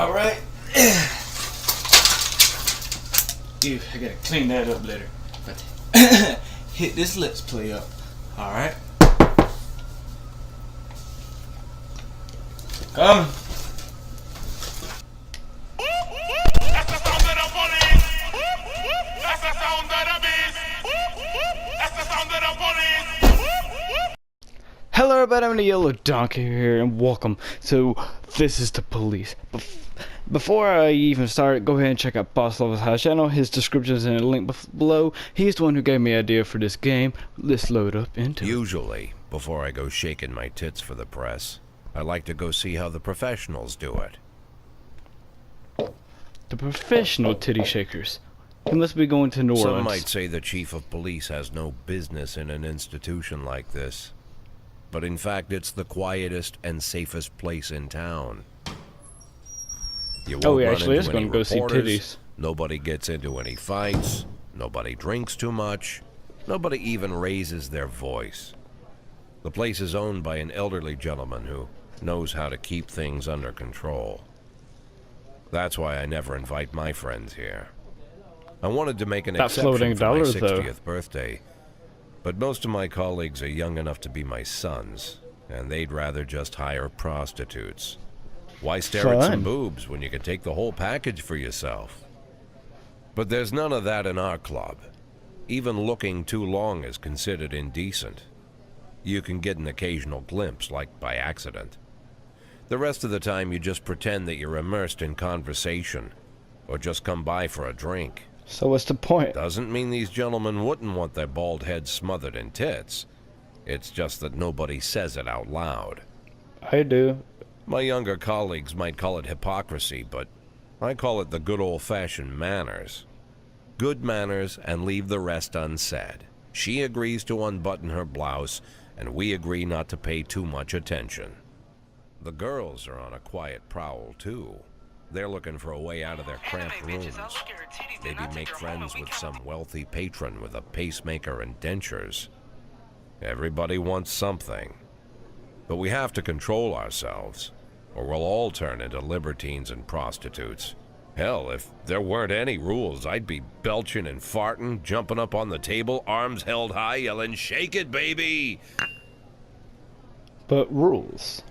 Alright. Ew, I gotta clean that up later. But hit this Let's Play up. Alright. Come. That's the sound of the police. That's the sound of the beast. That's the sound of the police. Hello everybody, I'm the Yellow Donkey here, and welcome to This is the Police. Before I even start, go ahead and check out BOSSLEVELHIGH channel. His description is in the link below. He's the one who gave me the idea for this game. Let's load up into it. Usually, before I go shaking my tits for the press, I like to go see how the professionals do it. The professional titty shakers. He must be going to New Orleans. Some might say the chief of police has no business in an institution like this. But in fact, it's the quietest and safest place in town. You won't he run actually is into going any to go see reporters, titties. Nobody gets into any fights. Nobody drinks too much. Nobody even raises their voice. The place is owned by an elderly gentleman who knows how to keep things under control. That's why I never invite my friends here. I wanted to make an exception for my 60th birthday, but most of my colleagues are young enough to be my sons, and they'd rather just hire prostitutes. Why stare at some boobs when you can take the whole package for yourself? But there's none of that in our club. Even looking too long is considered indecent. You can get an occasional glimpse, like by accident. The rest of the time you just pretend that you're immersed in conversation, or just come by for a drink. So what's the point? Doesn't mean these gentlemen wouldn't want their bald heads smothered in tits. It's just that nobody says it out loud. I do. My younger colleagues might call it hypocrisy, but I call it the good old-fashioned manners. Good manners and leave the rest unsaid. She agrees to unbutton her blouse, and we agree not to pay too much attention. The girls are on a quiet prowl, too. They're looking for a way out of their cramped rooms. Maybe make friends with some wealthy patron with a pacemaker and dentures. Everybody wants something. But we have to control ourselves, or we'll all turn into libertines and prostitutes. Hell, if there weren't any rules, I'd be belching and farting, jumping up on the table, arms held high, yelling, "Shake it, baby!" But rules.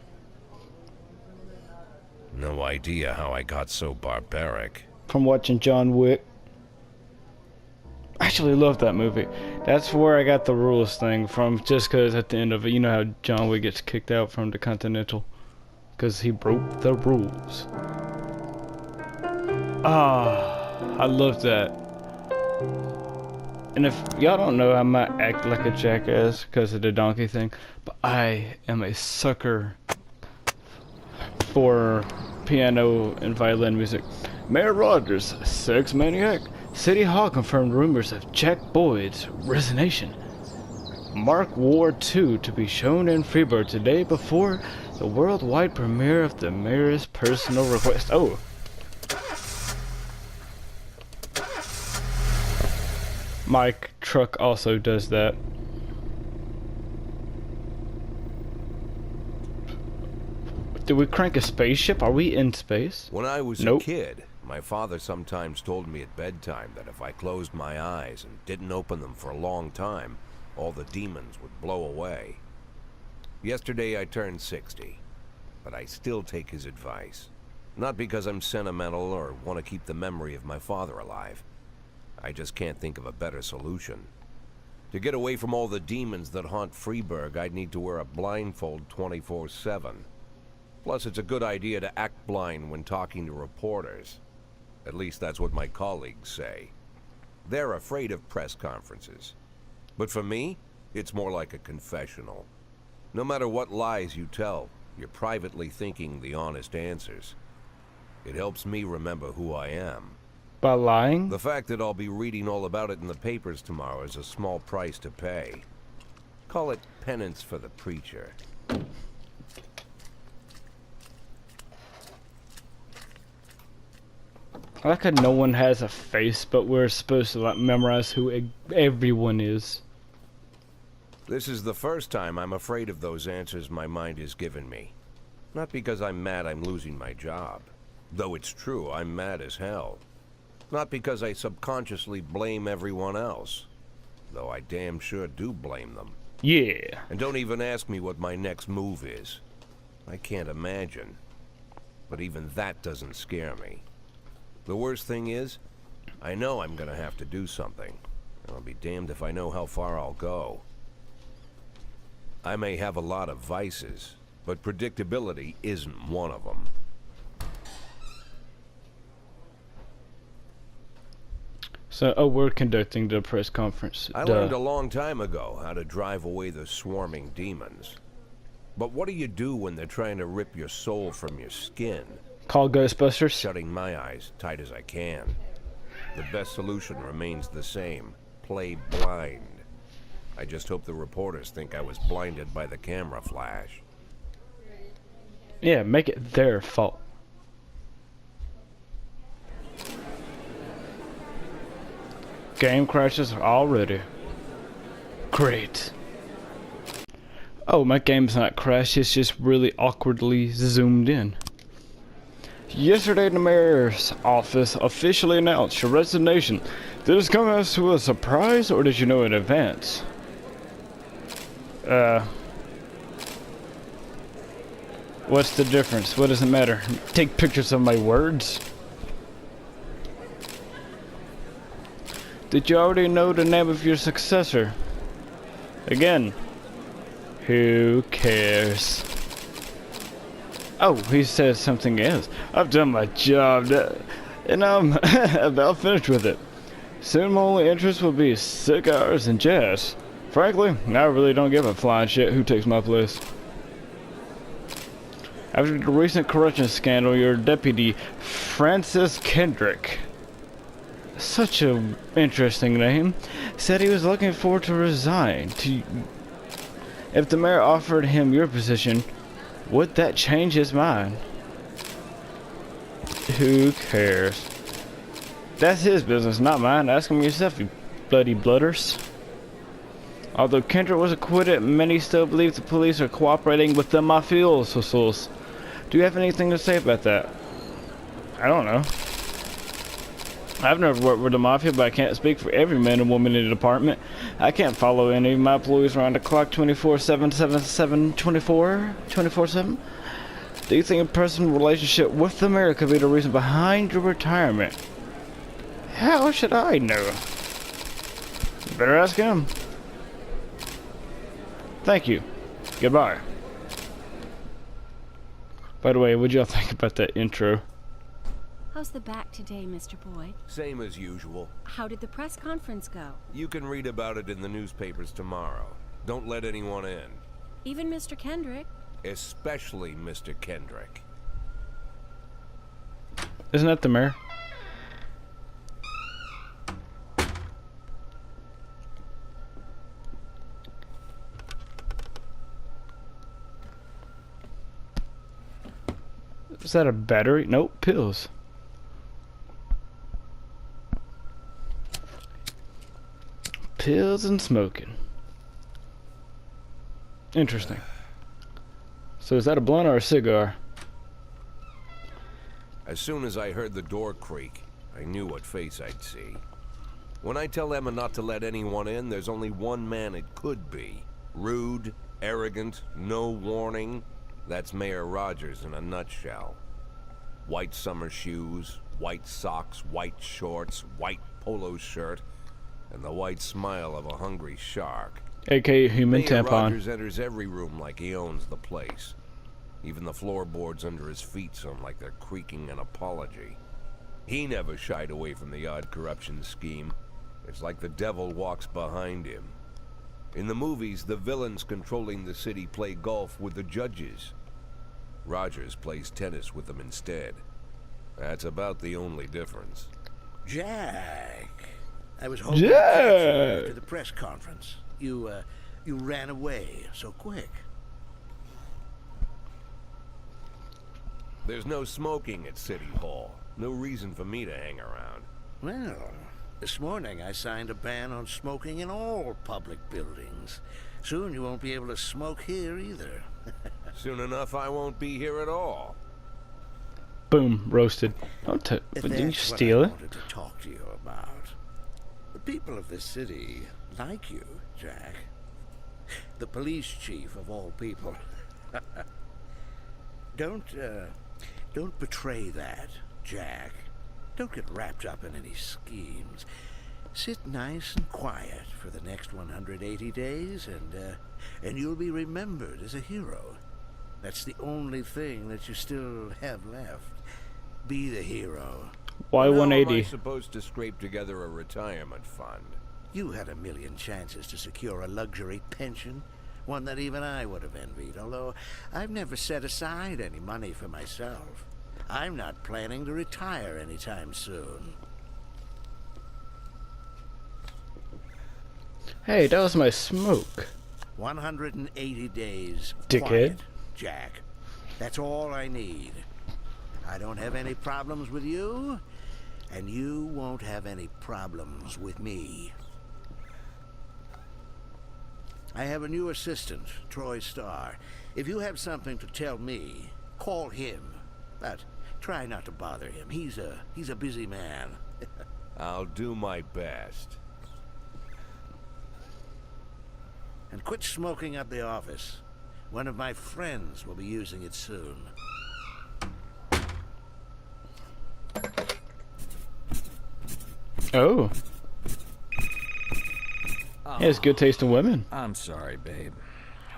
No idea how I got so barbaric. From watching John Wick. I actually love that movie. That's where I got the rules thing from, just because at the end of it, you know how John Wick gets kicked out from the Continental? Because he broke the rules. I love that. And if y'all don't know, I might act like a jackass because of the donkey thing, but I am a sucker for piano and violin music. Mayor Rogers, sex maniac. City Hall confirmed rumors of Jack Boyd's resignation. Mark War 2 to be shown in Freeburg today before the worldwide premiere of the mayor's personal request. Oh. My truck also does that. Did we crank a spaceship? Are we in space? When I was Nope. a kid, my father sometimes told me at bedtime that if I closed my eyes and didn't open them for a long time, all the demons would blow away. Yesterday I turned 60, but I still take his advice. Not because I'm sentimental or want to keep the memory of my father alive. I just can't think of a better solution. To get away from all the demons that haunt Freeburg, I'd need to wear a blindfold 24/7. Plus, it's a good idea to act blind when talking to reporters. At least that's what my colleagues say. They're afraid of press conferences. But for me, it's more like a confessional. No matter what lies you tell, you're privately thinking the honest answers. It helps me remember who I am. By lying? The fact that I'll be reading all about it in the papers tomorrow is a small price to pay. Call it penance for the preacher. I like how no one has a face, but we're supposed to like memorize who everyone is. This is the first time I'm afraid of those answers my mind has given me. Not because I'm mad I'm losing my job, Though it's true, I'm mad as hell. Not because I subconsciously blame everyone else, though I damn sure do blame them. Yeah. And don't even ask me what my next move is. I can't imagine. But even that doesn't scare me. The worst thing is, I know I'm gonna have to do something. And I'll be damned if I know how far I'll go. I may have a lot of vices, but predictability isn't one of them. So, oh, we're conducting the press conference. I learned a long time ago how to drive away the swarming demons. But what do you do when they're trying to rip your soul from your skin? Call Ghostbusters. Shutting my eyes tight as I can. The best solution remains the same. Play blind. I just hope the reporters think I was blinded by the camera flash. Yeah, make it their fault. Game crashes already. Great. Oh, my game's not crashed, it's just really awkwardly zoomed in. Yesterday, the mayor's office officially announced your resignation. Did this come as to a surprise, or did you know in advance? What's the difference? What does it matter? Take pictures of my words? Did you already know the name of your successor? Again, who cares? Oh, he says something else. I've done my job, and I'm about finished with it. Soon my only interest will be cigars and jazz. Frankly, I really don't give a flying shit who takes my place. After the recent corruption scandal, your deputy, Francis Kendrick, such an interesting name, said he was looking forward to resign. If the mayor offered him your position, would that change his mind? Who cares? That's his business, not mine. Ask him yourself, you bloody blooders. Although Kendrick was acquitted, many still believe the police are cooperating with the mafiosos. Do you have anything to say about that? I don't know. I've never worked with the mafia, but I can't speak for every man and woman in the department. I can't follow any of my employees around the clock 24/7, 24/7. Do you think a personal relationship with the mayor could be the reason behind your retirement? How should I know? Better ask him. Thank you. Goodbye. By the way, what'd y'all think about that intro? How's the back today, Mr. Boyd? Same as usual. How did the press conference go? You can read about it in the newspapers tomorrow. Don't let anyone in. Even Mr. Kendrick? Especially Mr. Kendrick. Isn't that the mayor? Is that a battery? Nope, pills. Pills and smoking. Interesting. So is that a blunt or a cigar? As soon as I heard the door creak, I knew what face I'd see. When I tell Emma not to let anyone in, there's only one man it could be. Rude, arrogant, no warning. That's Mayor Rogers in a nutshell. White summer shoes, white socks, white shorts, white polo shirt, and the white smile of a hungry shark. AKA human Mayor tampon. Rogers enters every room like he owns the place. Even the floorboards under his feet sound like they're creaking an apology. He never shied away from the odd corruption scheme. It's like the devil walks behind him. In the movies, the villains controlling the city play golf with the judges. Rogers plays tennis with them instead. That's about the only difference. Jack, I was hoping to catch you to the press conference. You ran away so quick. There's no smoking at City Hall. No reason for me to hang around. Well, this morning I signed a ban on smoking in all public buildings. Soon you won't be able to smoke here either. Soon enough, I won't be here at all. Boom, roasted. Don't didn't you That's what steal I it? wanted to talk to you about. The people of this city like you, Jack. The police chief of all people. Don't betray that, Jack. Don't get wrapped up in any schemes. Sit nice and quiet for the next 180 days, and you'll be remembered as a hero. That's the only thing that you still have left. Be the hero. Why How am I 180? supposed to scrape together a retirement fund? You had a million chances to secure a luxury pension, one that even I would have envied, although I've never set aside any money for myself. I'm not planning to retire anytime soon. Hey, that was my smoke. 180 days. Dickhead. Quiet, Jack. That's all I need. I don't have any problems with you, and you won't have any problems with me. I have a new assistant, Troy Starr. If you have something to tell me, call him. But try not to bother him. He's a busy man. I'll do my best. And quit smoking up the office. One of my friends will be using it soon. Oh. He has good taste in women. I'm sorry, babe.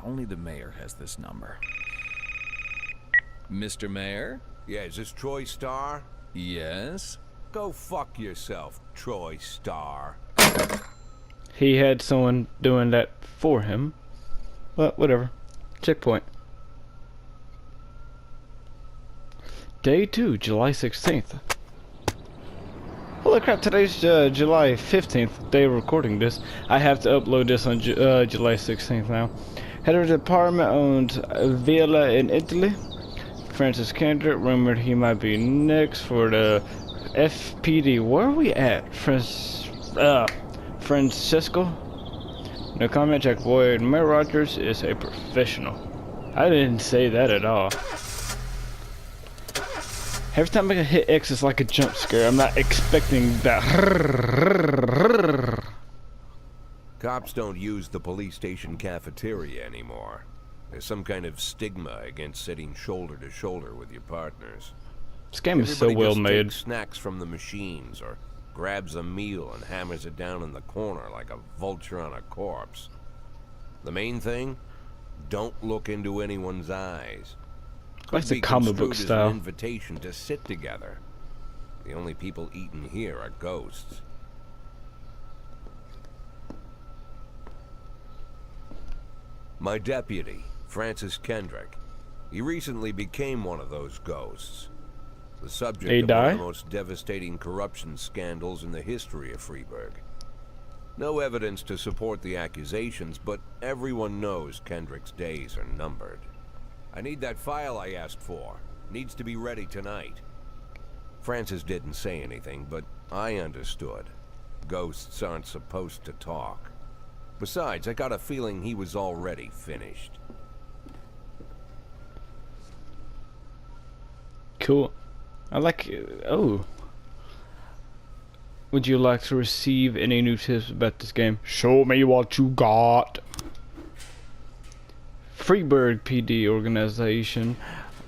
Only the mayor has this number. Mr. Mayor? Yeah, is this Troy Starr? Yes? Go fuck yourself, Troy Starr. He had someone doing that for him. But whatever. Checkpoint. Day 2, July 16th. Holy crap, today's July 15th, day of recording this. I have to upload this on July 16th now. Head of the department-owned Villa in Italy. Francis Kendrick, rumored he might be next for the FPD. Where are we at? Francisco? No comment, Jack Boyd. Mayor Rogers is a professional. I didn't say that at all. Every time I hit X, it's like a jump scare. I'm not expecting that. Cops don't use the police station cafeteria anymore. There's some kind of stigma against sitting shoulder to shoulder with your partners. This game is so Everybody well just made. takes snacks from the machines or grabs a meal and hammers it down in the corner like a vulture on a corpse. The main thing? Don't look into anyone's eyes. Like Could the be comic book construed as style. an invitation to sit together. The only people eating here are ghosts. My deputy, Francis Kendrick. He recently became one of those ghosts. The subject He of one die? of the most devastating corruption scandals in the history of Freeburg. No evidence to support the accusations, but everyone knows Kendrick's days are numbered. I need that file I asked for. Needs to be ready tonight. Francis didn't say anything, but I understood. Ghosts aren't supposed to talk. Besides, I got a feeling he was already finished. Cool. I like. Oh. Would you like to receive any new tips about this game? Show me what you got. Freeburg PD organization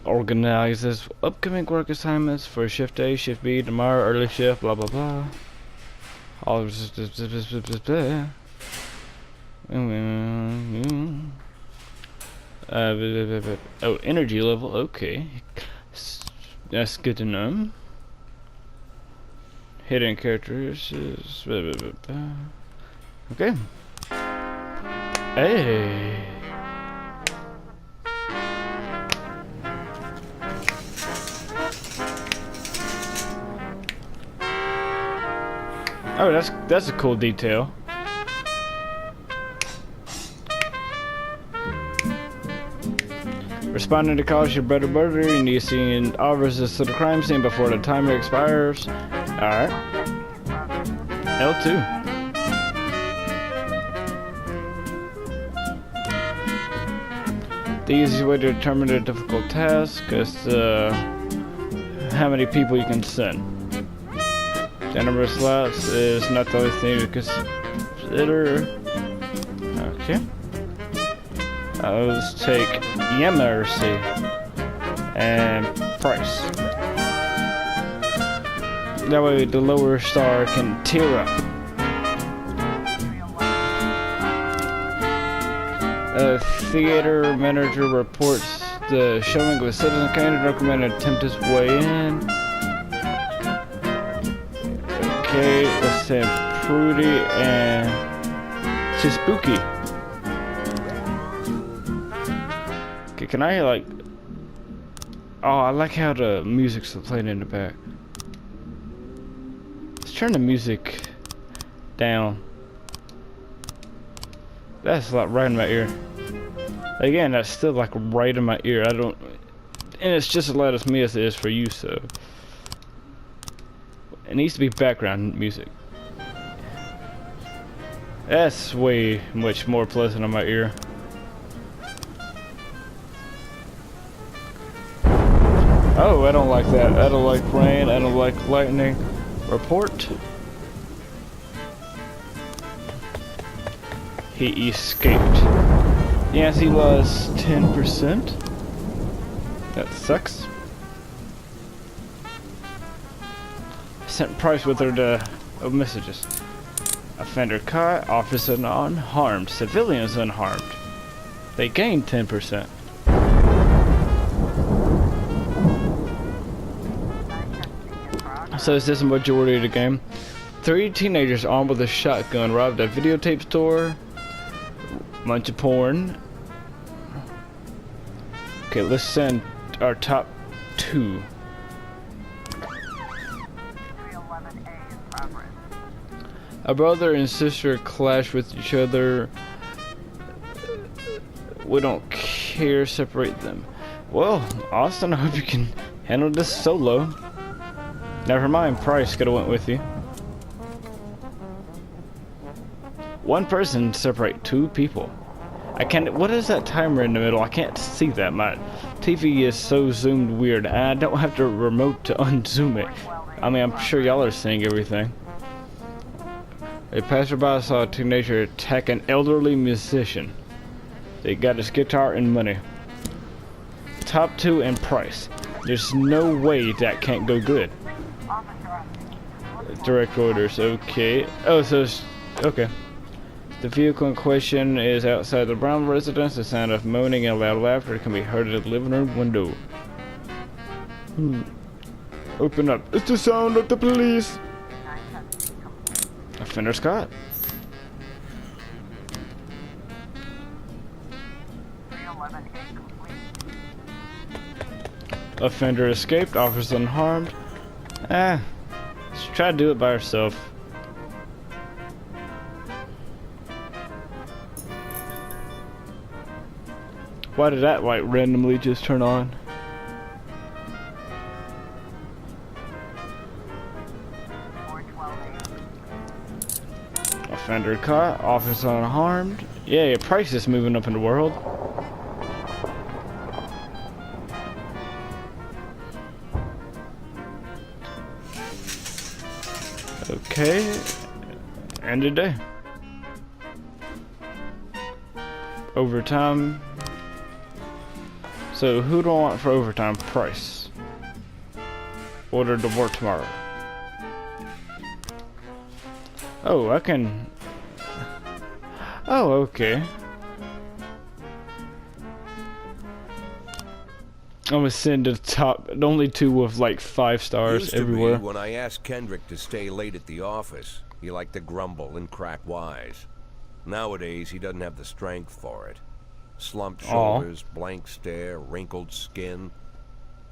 organizes upcoming work assignments for shift A, shift B, tomorrow, early shift, blah blah blah. All oh, energy level, okay. That's good to know. Hidden characteristics. Okay. Hey. Oh, that's a cool detail. Responding to calls your brother, you need to see an officers to the crime scene before the timer expires. Alright. L2. The easiest way to determine a difficult task is to how many people you can send. The number of slots is not the only thing to consider. Okay. Let's take Mercy and Price. That way the lower star can tier up. A theater manager reports the showing of a citizen candidate recommended attempt his way in. Okay, let's send Prudy and Spooky. Okay, can I like? Oh, I like how the music's playing in the back. Let's turn the music down. That's like right in my ear. Again, that's still like right in my ear. I don't, and it's just as loud as me as it is for you. So it needs to be background music. That's way much more pleasant on my ear. Oh, I don't like that. I don't like rain. I don't like lightning. Report. He escaped. Yes, he lost 10%. That sucks. Sent Price with her to messages. Offender caught, officer unharmed, civilians unharmed. They gained 10%. So is this a majority of the game? 3 teenagers armed with a shotgun robbed a videotape store. Bunch of porn. Okay, let's send our top 2. A brother and sister clash with each other. We don't care, separate them. Well, Austin, I hope you can handle this solo. Never mind, Price could have went with you. 1 person separate 2 people. I can't. What is that timer in the middle? I can't see that. My TV is so zoomed weird. I don't have the remote to unzoom it. I mean, I'm sure y'all are seeing everything. A passerby saw a teenager attack an elderly musician. They got his guitar and money. Top 2 and Price. There's no way that can't go good. Direct orders. Okay. Oh, so it's, okay. The vehicle in question is outside the Brown residence. The sound of moaning and loud laughter can be heard at the living room window. Open up. It's the sound of the police. Offender's caught. Offender escaped. Officer unharmed. Let's try to do it by herself. Why did that light randomly just turn on? Offender caught. Officer unharmed. Yeah, Price is moving up in the world. Okay. End of day. Overtime. So who do I want for overtime? Price. Order to work tomorrow. Oh, I can. Oh, okay. I'm gonna send the top, only 2 with like 5 stars Used everywhere. To be when I asked Kendrick to stay late at the office, he liked to grumble and crack wise. Nowadays, he doesn't have the strength for it. Slumped shoulders, blank stare, wrinkled skin.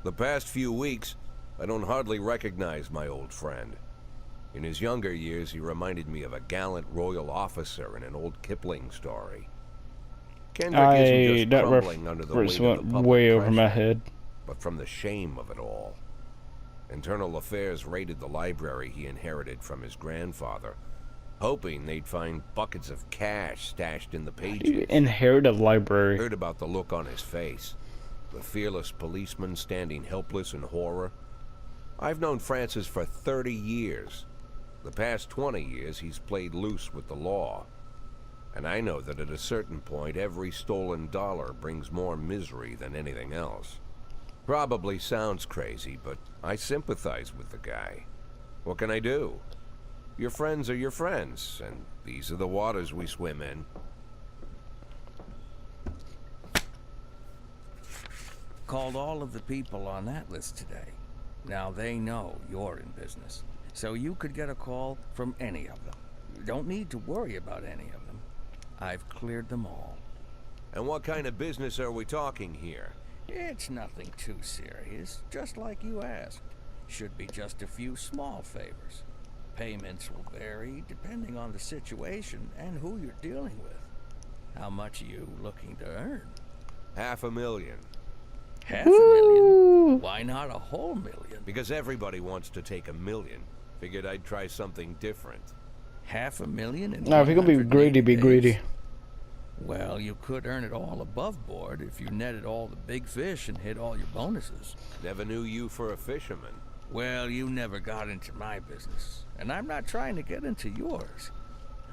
The past few weeks, I don't hardly recognize my old friend. In his younger years, he reminded me of a gallant royal officer in an old Kipling story. Kendrick isn't just crumbling under the weight went of the public way over pressure, my head. but from the shame of it all. Internal Affairs raided the library he inherited from his grandfather, hoping they'd find buckets of cash stashed in the pages. You inherit a library. Heard about the look on his face. The fearless policeman standing helpless in horror. I've known Francis for 30 years. The past 20 years, he's played loose with the law. And I know that at a certain point, every stolen dollar brings more misery than anything else. Probably sounds crazy, but I sympathize with the guy. What can I do? Your friends are your friends, and these are the waters we swim in. Called all of the people on that list today. Now they know you're in business, so you could get a call from any of them. You don't need to worry about any of them. I've cleared them all. And what kind of business are we talking here? It's nothing too serious, just like you asked. Should be just a few small favors. Payments will vary depending on the situation and who you're dealing with. How much are you looking to earn? $500,000. $500,000? Why not a whole million? Because everybody wants to take $1 million. Figured I'd try something different. $500,000 in No, if you're gonna be 180 greedy, be days? greedy. Well, you could earn it all above board if you netted all the big fish and hit all your bonuses. Never knew you for a fisherman. Well, you never got into my business, and I'm not trying to get into yours.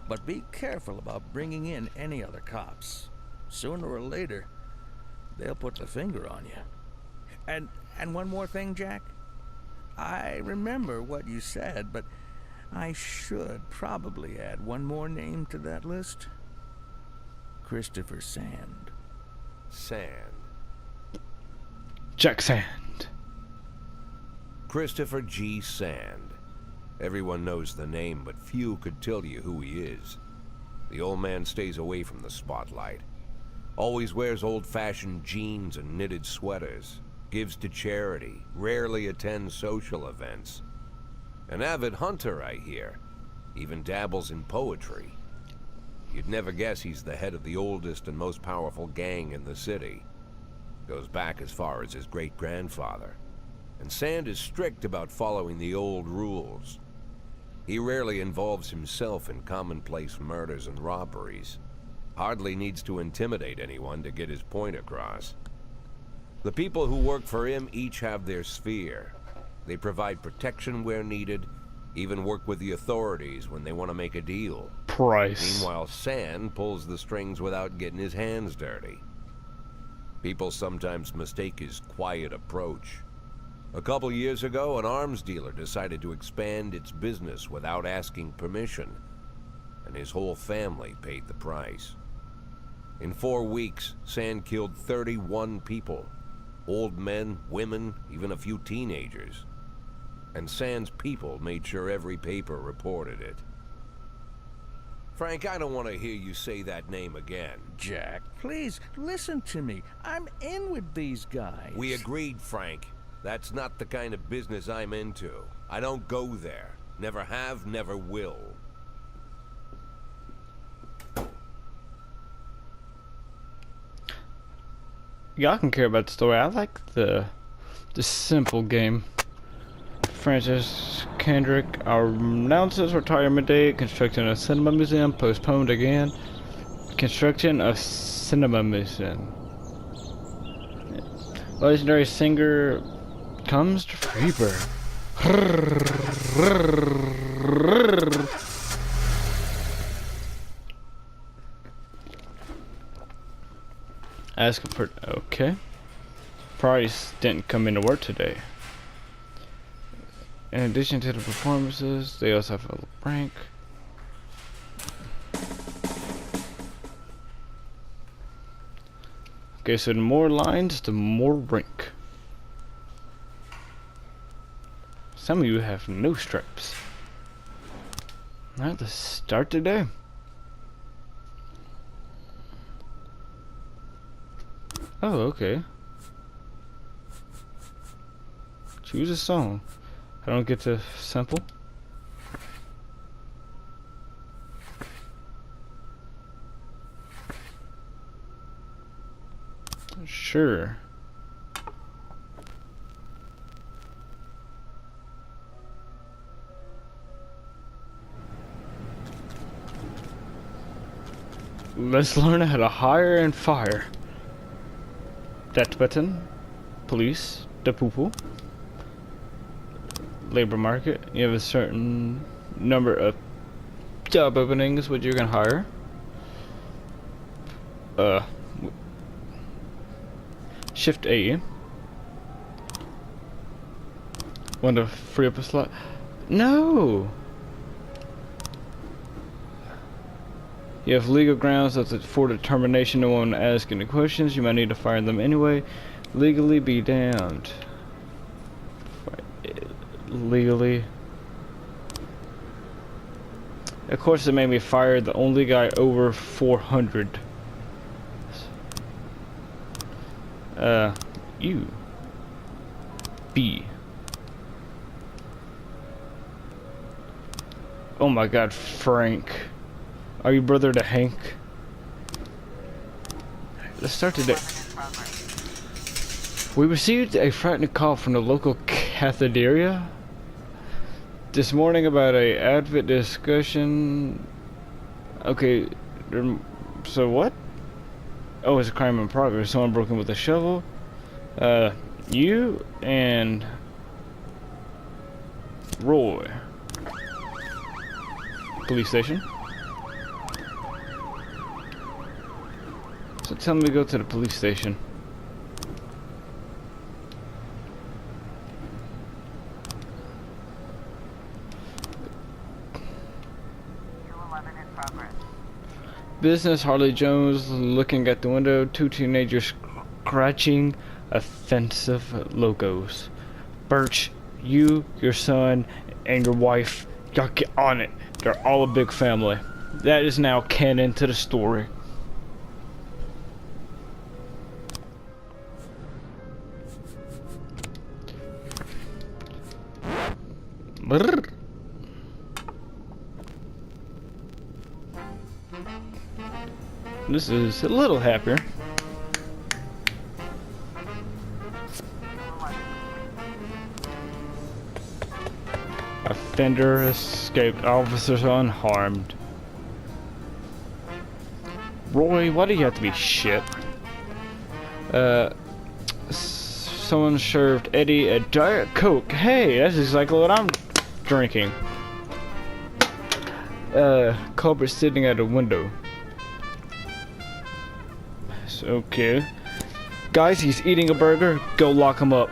But be careful about bringing in any other cops. Sooner or later, they'll put the finger on you. And one more thing, Jack. I remember what you said, but I should probably add one more name to that list. Christopher Sand. Sand. Jack Sand. Christopher G. Sand. Everyone knows the name, but few could tell you who he is. The old man stays away from the spotlight. Always wears old-fashioned jeans and knitted sweaters. Gives to charity. Rarely attends social events. An avid hunter, I hear. Even dabbles in poetry. You'd never guess he's the head of the oldest and most powerful gang in the city. Goes back as far as his great-grandfather. And Sand is strict about following the old rules. He rarely involves himself in commonplace murders and robberies. Hardly needs to intimidate anyone to get his point across. The people who work for him each have their sphere. They provide protection where needed, even work with the authorities when they want to make a deal. Price. Meanwhile, Sand pulls the strings without getting his hands dirty. People sometimes mistake his quiet approach. A couple years ago, an arms dealer decided to expand its business without asking permission, and his whole family paid the price. In 4 weeks, Sand killed 31 people. Old men, women, even a few teenagers. And Sand's people made sure every paper reported it. Frank, I don't want to hear you say that name again. Jack, please, listen to me. I'm in with these guys. We agreed, Frank. That's not the kind of business I'm into. I don't go there. Never have, never will. Y'all can care about the story. I like the simple game. Francis Kendrick announces retirement date. Construction of cinema museum postponed again. Construction of cinema museum. Legendary singer comes to Freebird. Asking for okay. Price didn't come into work today. In addition to the performances, they also have a prank. Okay, so the more lines, the more rank. Some of you have no stripes. Alright, let's start the day. Oh, okay. Choose a song. I don't get to sample. Sure. Let's learn how to hire and fire. That button. Police. The poo-poo. labor market. You have a certain number of job openings which you can hire. Shift A. Want to free up a slot? No! You have legal grounds for determination. No one asks any questions. You might need to fire them anyway. Legally be damned. Legally. Of course, it made me fire the only guy over 400. U. B. Oh my God, Frank. Are you brother to Hank? Let's start today. We received a frightening call from the local cafeteria this morning about a advert discussion. Okay, so what? Oh, it's a crime in progress. Someone broke in with a shovel. You and Roy. Police station. So tell me to go to the police station. Business, Harley Jones looking at the window, two teenagers scratching offensive logos. Birch, you, your son, and your wife, y'all get on it. They're all a big family. That is now canon to the story. Brrr. This is a little happier. Offender escaped, officers unharmed. Roy, why do you have to be shit? Someone served Eddie a Diet Coke. Hey, that's exactly what I'm drinking. Culprit sitting at a window. Okay. Guys, he's eating a burger. Go lock him up.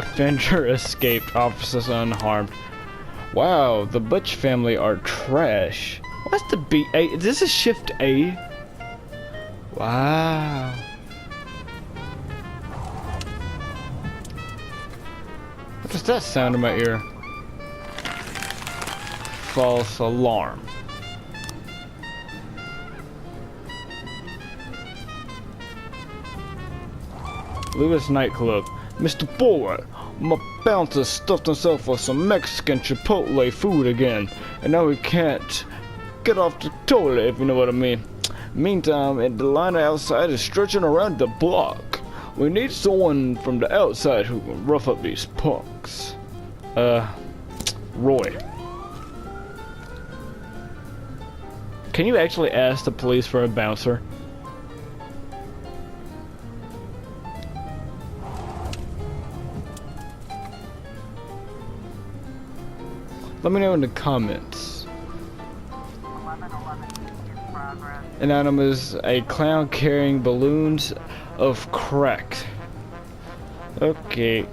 Offender escaped, officers unharmed. Wow, the Butch family are trash. What's the B? A? Is this a shift A? Wow. What does that sound in my ear? False alarm. Lewis nightclub. Mr. Boy, my bouncer stuffed himself with some Mexican Chipotle food again, and now he can't get off the toilet, if you know what I mean. Meantime, the line outside is stretching around the block. We need someone from the outside who can rough up these punks. Roy. Can you actually ask the police for a bouncer? Let me know in the comments. Anonymous, a clown carrying balloons of crack. Okay.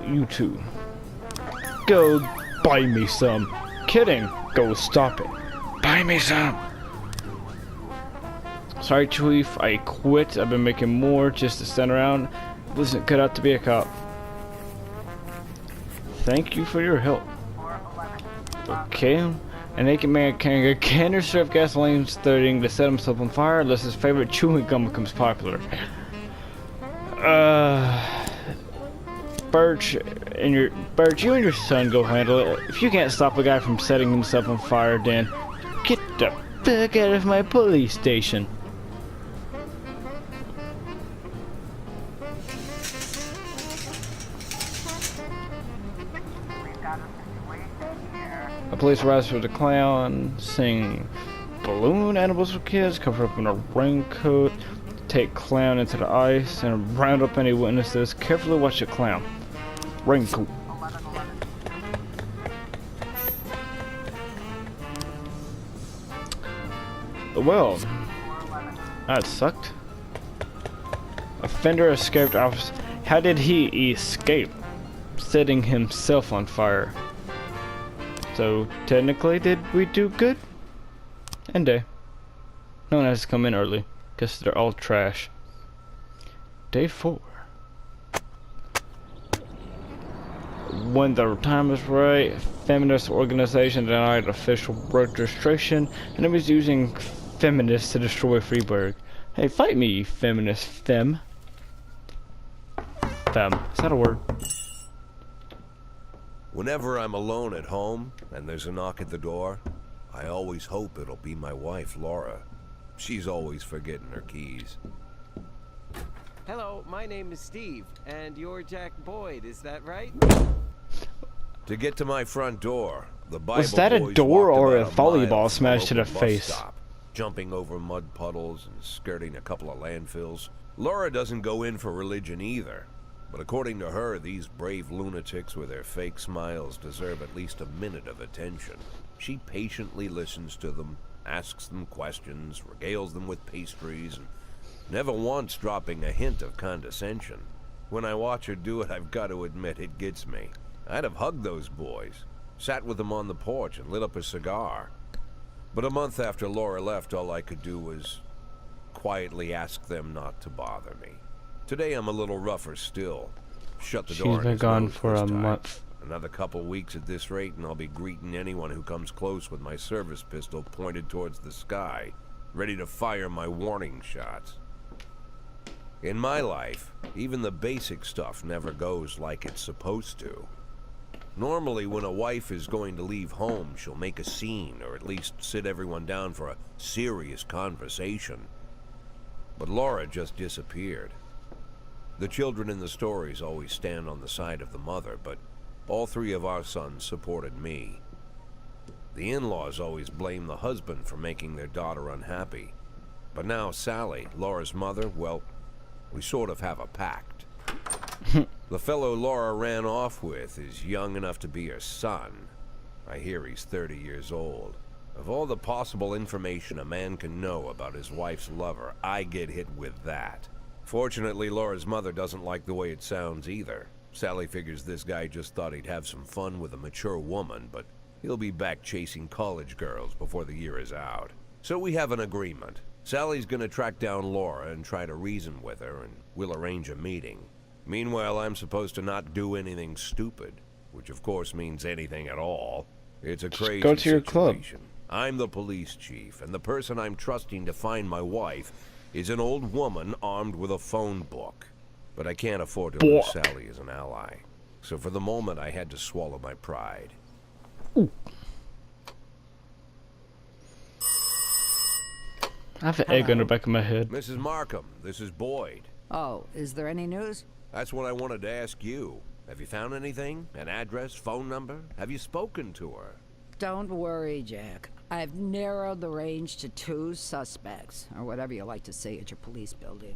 You two. Go buy me some. Kidding. Go stop it. Buy me some. Sorry, Chief. I quit. I've been making more just to stand around. Wasn't cut out to be a cop. Thank you for your help. Okay. A naked man carrying a canister of gasoline starting to set himself on fire unless his favorite chewing gum becomes popular. Birch, you and your son go handle it. If you can't stop a guy from setting himself on fire, then get the fuck out of my police station. A police arrives for the clown, sing balloon animals for kids, covered up in a raincoat, Take clown into the ice and round up any witnesses. Carefully watch the clown. Raincoat. Well, that sucked. Offender escaped officer. How did he escape? Setting himself on fire. So technically, did we do good? End day. No one has to come in early, because they're all trash. Day 4. When the time is right, feminist organization denied official registration, and it was using feminists to destroy Freeburg. Hey, fight me, you feminist femme. Femme. Is that a word? Whenever I'm alone at home and there's a knock at the door, I always hope it'll be my wife, Laura. She's always forgetting her keys. Hello, my name is Steve, and you're Jack Boyd, is that right? To get to my front door, the Bible Was that a boys door walked or about a volleyball mile smash to from the a face? bus stop, jumping over mud puddles and skirting a couple of landfills. Laura doesn't go in for religion either. But according to her, these brave lunatics with their fake smiles deserve at least a minute of attention. She patiently listens to them, asks them questions, regales them with pastries, and never once dropping a hint of condescension. When I watch her do it, I've got to admit it gets me. I'd have hugged those boys, sat with them on the porch and lit up a cigar. But a month after Laura left, all I could do was quietly ask them not to bother me. Today I'm a little rougher still. Shut the door. She's been gone for a month. Another couple weeks at this rate and I'll be greeting anyone who comes close with my service pistol pointed towards the sky, ready to fire my warning shots. In my life, even the basic stuff never goes like it's supposed to. Normally, when a wife is going to leave home, she'll make a scene, or at least sit everyone down for a serious conversation. But Laura just disappeared. The children in the stories always stand on the side of the mother, but all 3 of our sons supported me. The in-laws always blame the husband for making their daughter unhappy. But now Sally, Laura's mother, well, we sort of have a pact. The fellow Laura ran off with is young enough to be her son. I hear he's 30 years old. Of all the possible information a man can know about his wife's lover, I get hit with that. Fortunately, Laura's mother doesn't like the way it sounds either. Sally figures this guy just thought he'd have some fun with a mature woman, but he'll be back chasing college girls before the year is out. So we have an agreement. Sally's gonna track down Laura and try to reason with her, and we'll arrange a meeting. Meanwhile, I'm supposed to not do anything stupid, which of course means anything at all. It's a crazy go to your club. situation. I'm the police chief, and the person I'm trusting to find my wife is an old woman armed with a phone book. But I can't afford to lose Sally as an ally. So for the moment, I had to swallow my pride. Ooh. I have an egg on the back of my head. Mrs. Markham, this is Boyd. Oh, is there any news? That's what I wanted to ask you. Have you found anything? An address, phone number? Have you spoken to her? Don't worry, Jack. I've narrowed the range to 2 suspects, or whatever you like to say at your police building.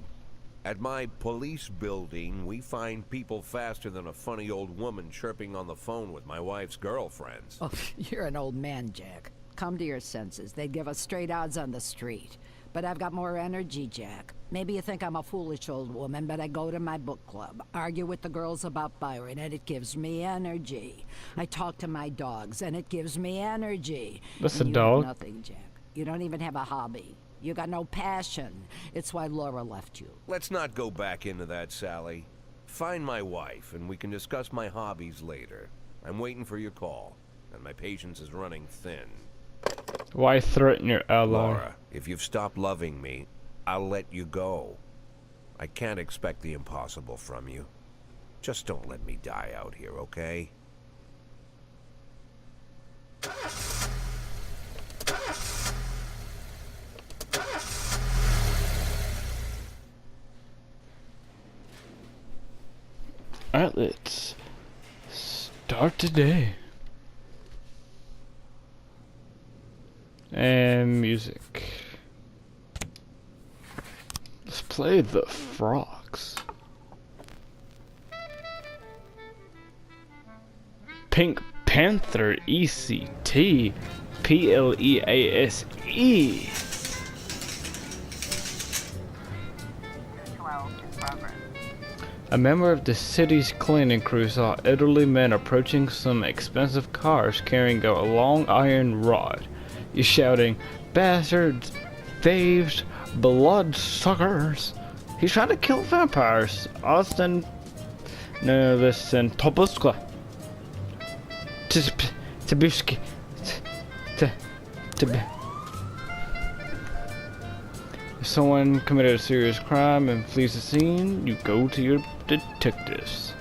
At my police building, we find people faster than a funny old woman chirping on the phone with my wife's girlfriends. Oh, you're an old man, Jack. Come to your senses. They'd give us straight odds on the street. But I've got more energy, Jack. Maybe you think I'm a foolish old woman, but I go to my book club, argue with the girls about Byron, and it gives me energy. I talk to my dogs, and it gives me energy. That's And a you dog? have nothing, Jack. You don't even have a hobby. You got no passion. It's why Laura left you. Let's not go back into that, Sally. Find my wife, and we can discuss my hobbies later. I'm waiting for your call, and my patience is running thin. Why threaten your ally? Laura, if you've stopped loving me, I'll let you go. I can't expect the impossible from you. Just don't let me die out here, okay? Alright, let's start today. And music. Let's Play the frogs. Pink Panther ECT PLEASE. A member of the city's cleaning crew saw elderly men approaching some expensive cars carrying a long iron rod. He's shouting, "Bastards! Thieves! Bloodsuckers!" He's trying to kill vampires. Austin... No, listen. Tobuska. Tabuski. If someone committed a serious crime and flees the scene, you go to your detectives.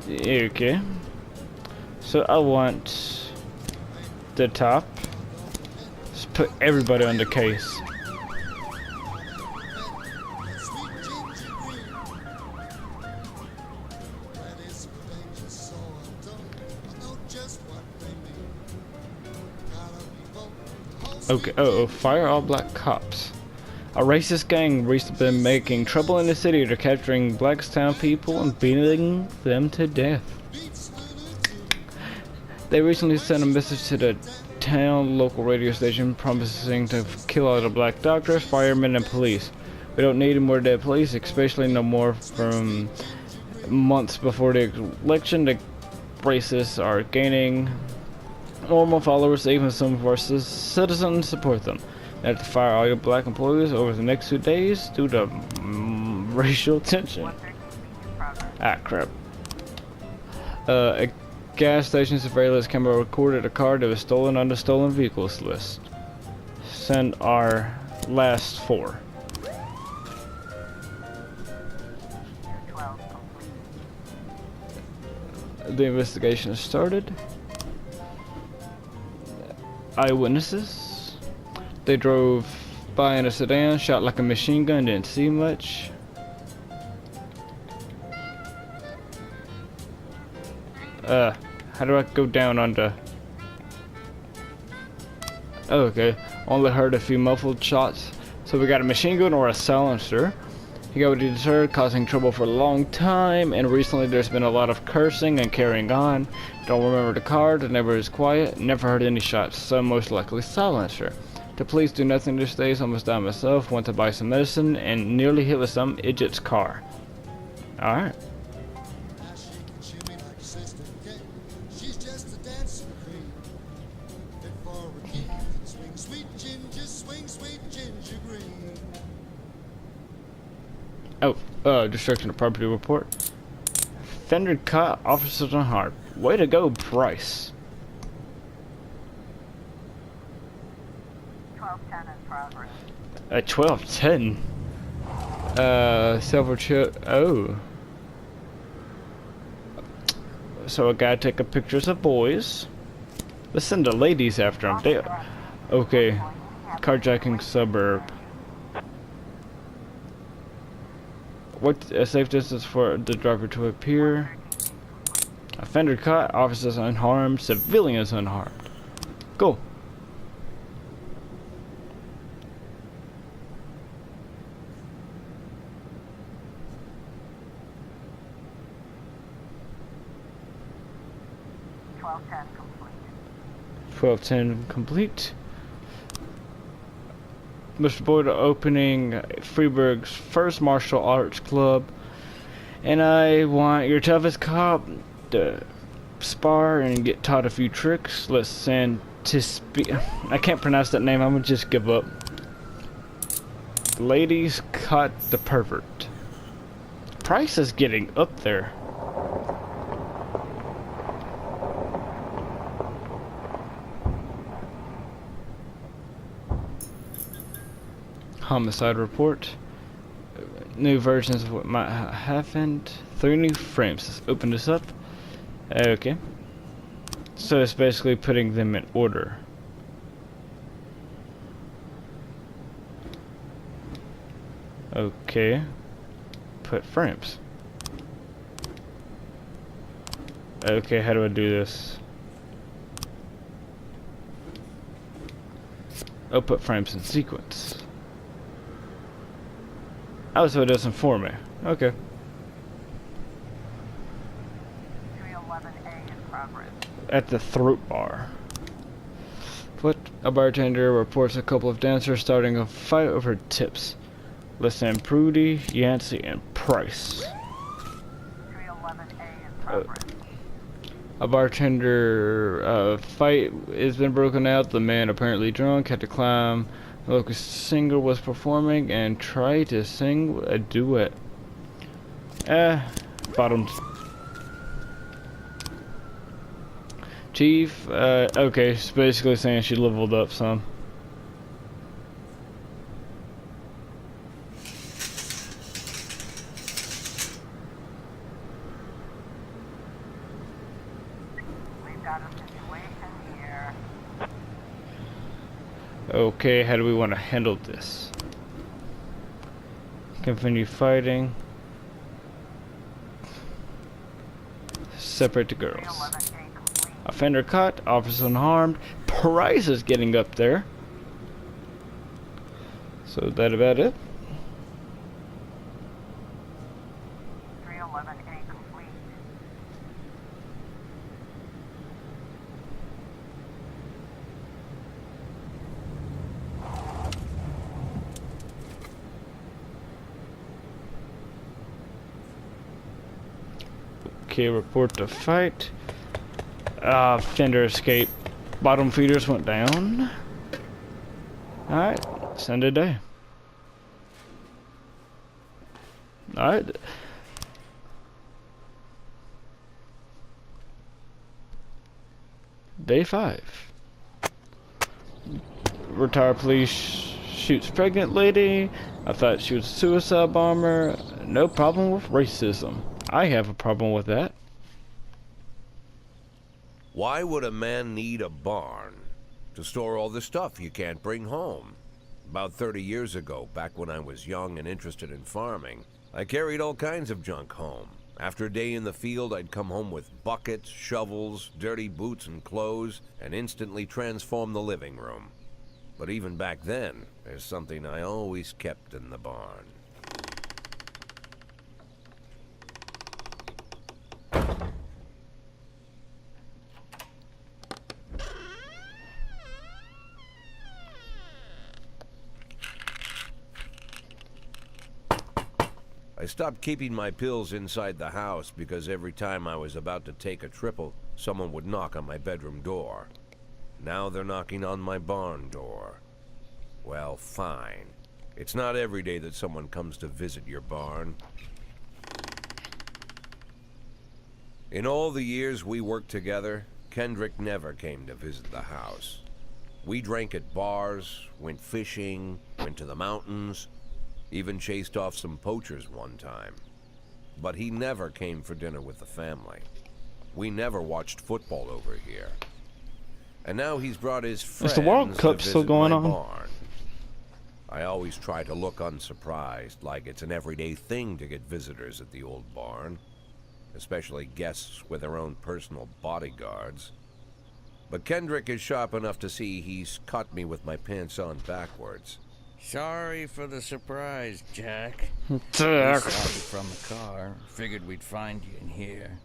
Okay. So I want the top. Let's put everybody on the case. Okay, fire all black cops. A racist gang recently been making trouble in the city. They're capturing Blackstown people and beating them to death. They recently sent a message to the town local radio station promising to kill all the black doctors, firemen, and police. We don't need any more dead police, especially no more from months before the election. The racists are gaining normal followers, even some of our citizens support them. They have to fire all your black employees over the next 2 days due to racial tension. Ah, crap. A gas station surveillance camera recorded a car that was stolen on the stolen vehicles list. Send our last 4. The investigation has started. Eyewitnesses. They drove by in a sedan, shot like a machine gun, didn't see much. How do I go down onto... Oh, okay. Only heard a few muffled shots. So we got a machine gun or a silencer. He got deterred, causing trouble for a long time, and recently there's been a lot of cursing and carrying on. Don't remember the car, the neighbor is quiet, never heard any shots, so most likely silencer. The police do nothing these days, almost died myself, went to buy some medicine, and nearly hit with some idiot's car. Alright. Destruction of property report. Fender caught, officers unharmed. Way to go, Bryce. 1210 in progress. 1210. Silver chip. Oh. So I gotta take a pictures of boys. Let's send the ladies after them. Okay. Carjacking suburb. What a safe distance for the driver to appear. Offender caught, officers unharmed, civilians unharmed. Cool. complete. 1210 complete. Mr. Boyd opening Freeburg's first martial arts club, and I want your toughest cop to spar and get taught a few tricks. Let's send I can't pronounce that name, I'm gonna just give up. Ladies caught the pervert. Price is getting up there. Homicide report. New versions of what might have happened. 3 new frames. Let's open this up. Okay. So it's basically putting them in order. Okay. Put frames. Okay, how do I do this? Output frames in sequence. Oh, so it doesn't for me. Okay. 311A in progress. At the throat bar. What? A bartender reports a couple of dancers starting a fight over tips. Listen, Prudy, Yancey, and Price. 311A in progress. A bartender fight has been broken out. The man, apparently drunk, had to climb. The local singer was performing and tried to sing a duet. Bottoms. Chief, okay, it's basically saying she leveled up some. We've got a situation here. Okay, how do we want to handle this? Continue fighting. Separate the girls. 311A complete. Offender caught, officer unharmed. Price is getting up there. So that about it. 311A complete. Okay, report the fight. Fender escape. Bottom feeders went down. Alright, send a day. Alright. Day 5. Retired police shoots pregnant lady. I thought she was a suicide bomber. No problem with racism. I have a problem with that. Why would a man need a barn? To store all the stuff you can't bring home. About 30 years ago, back when I was young and interested in farming, I carried all kinds of junk home. After a day in the field, I'd come home with buckets, shovels, dirty boots and clothes, and instantly transform the living room. But even back then, there's something I always kept in the barn. I stopped keeping my pills inside the house because every time I was about to take a triple, someone would knock on my bedroom door. Now they're knocking on my barn door. Well, fine. It's not every day that someone comes to visit your barn. In all the years we worked together, Kendrick never came to visit the house. We drank at bars, went fishing, went to the mountains, even chased off some poachers one time. But he never came for dinner with the family. We never watched football over here. And now he's brought his friends Is the World Cup to still visit going my on? barn. I always try to look unsurprised, like it's an everyday thing to get visitors at the old barn, especially guests with their own personal bodyguards. But Kendrick is sharp enough to see he's caught me with my pants on backwards. Sorry for the surprise, Jack. Jack. We saw you from the car. Figured we'd find you in here.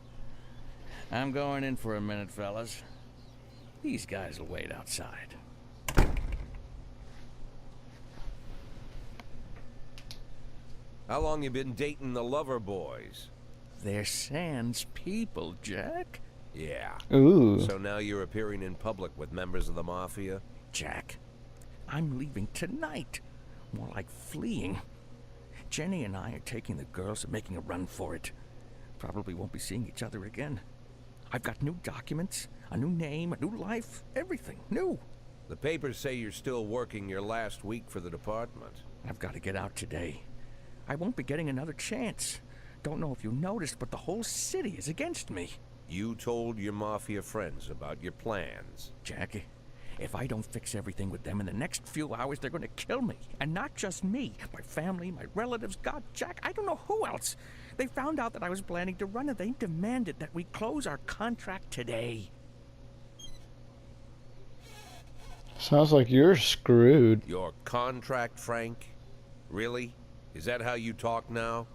I'm going in for a minute, fellas. These guys will wait outside. How long you been dating the lover boys? They're Sans people, Jack. Yeah. Ooh. So now you're appearing in public with members of the Mafia? Jack, I'm leaving tonight. More like fleeing. Jenny and I are taking the girls and making a run for it. Probably won't be seeing each other again. I've got new documents, a new name, a new life, everything new. The papers say you're still working your last week for the department. I've got to get out today. I won't be getting another chance. Don't know if you noticed, but the whole city is against me. You told your Mafia friends about your plans. Jackie, if I don't fix everything with them in the next few hours, they're going to kill me. And not just me. My family, my relatives, God, Jack, I don't know who else. They found out that I was planning to run and they demanded that we close our contract today. Sounds like you're screwed. Your contract, Frank? Really? Is that how you talk now?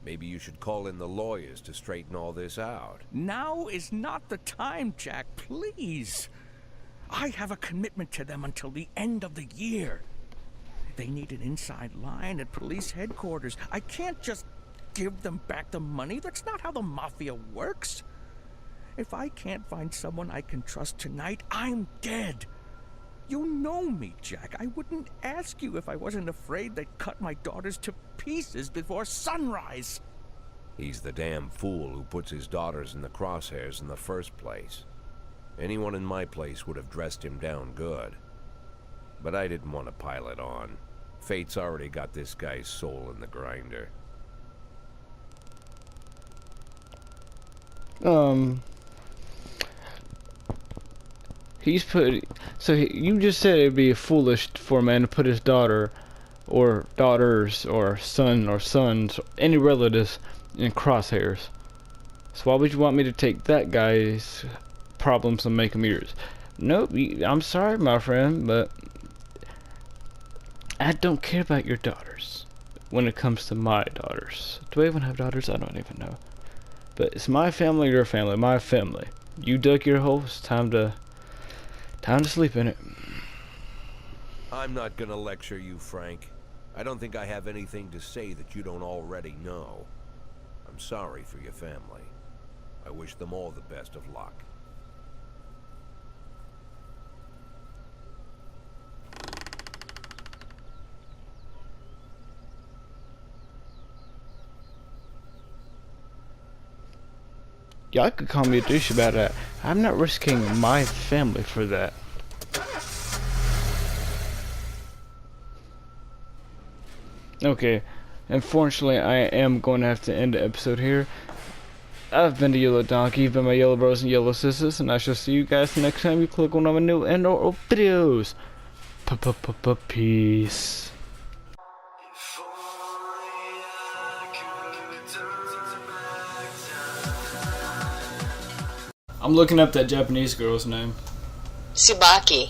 Maybe you should call in the lawyers to straighten all this out. Now is not the time, Jack, please. I have a commitment to them until the end of the year. They need an inside line at police headquarters. I can't just give them back the money. That's not how the mafia works. If I can't find someone I can trust tonight, I'm dead. You know me, Jack. I wouldn't ask you if I wasn't afraid they'd cut my daughters to pieces before sunrise. He's the damn fool who puts his daughters in the crosshairs in the first place. Anyone in my place would have dressed him down good. But I didn't want to pile it on. Fate's already got this guy's soul in the grinder. He's put. So you just said it'd be foolish for a man to put his daughter, or daughters, or son, or sons, any relatives in crosshairs. So why would you want me to take that guy's problems and make them yours? Nope. I'm sorry, my friend, but I don't care about your daughters. When it comes to my daughters, do I even have daughters? I don't even know. But it's my family, your family, my family. You dug your hole. It's time to sleep in it. I'm not gonna lecture you, Frank. I don't think I have anything to say that you don't already know. I'm sorry for your family. I wish them all the best of luck. Y'all could call me a douche about that. I'm not risking my family for that. Okay, unfortunately I am going to have to end the episode here. I've been the Yellow Donkey, you've been my Yellow Bros and Yellow Sisters, and I shall see you guys next time you click on my new and or videos. Peace. I'm looking up that Japanese girl's name. Tsubaki.